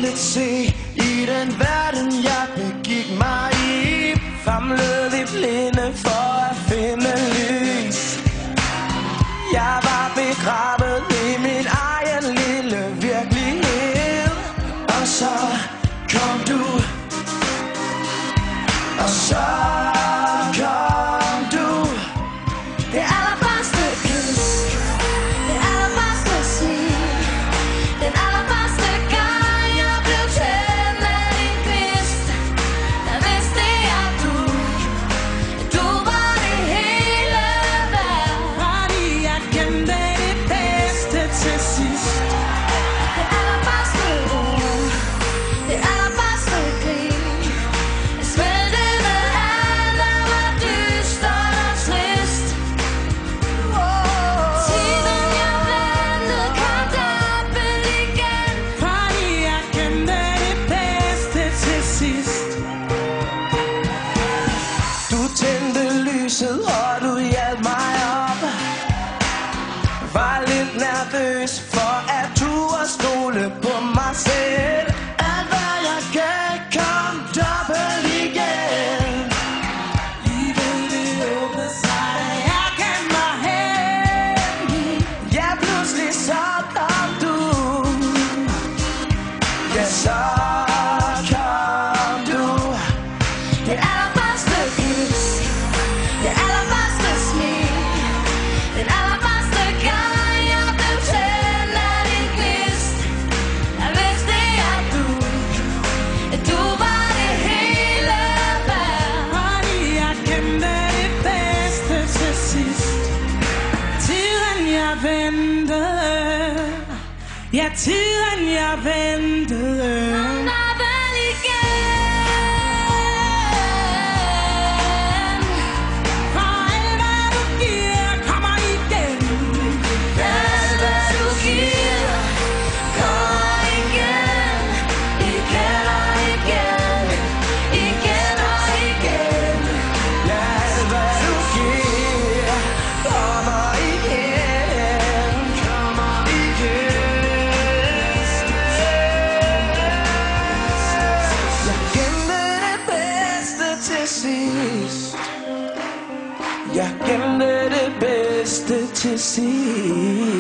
lidt se i den verden, jeg begik mig i. Famlede vi blinde for at finde lys. Jeg var begravet i min egen lille virkelighed. Og så kom du, og så kom du. Det allerførste kys, det allerførste smil, den allerførste gang jeg blev tændt af din kvist. Der vidste jeg, du var det hele værd. Fordi jeg kendte det bedste til sidst. Det allerførste ord, det allerførste grin, jeg smeltede alt, der var dystert og trist. Tiden jeg ventede kom dobbelt igen. Fordi jeg kendte det bedste til sidst. Du tændte lyset, og du hjalp mig op. Var lidt nervøs for at turde stole på mig selv. Alt hvad jeg gav kom dobbelt igen. Livet det åbnede sig, da jeg kendte mig hen. Ja, pludselig så kom du. Ja, så kom du. Det allerførste kys, det allerførste smil, den allerførste gang jeg blev tændt af din kvist. Der vidste jeg, du var det hele værd. Fordi jeg kendte det bedste til sidst. Tiden jeg ventede, ja, tiden jeg ventede. Dobbelt igen. For alt hvad du giver kommer igen. Alt hvad du giver kommer igen, igen og igen, igen og igen. Ja, alt hvad du giver kommer igen, kommer igen. Jeg gemte det bedste til sidst. Jeg gemte det bedste til sidst.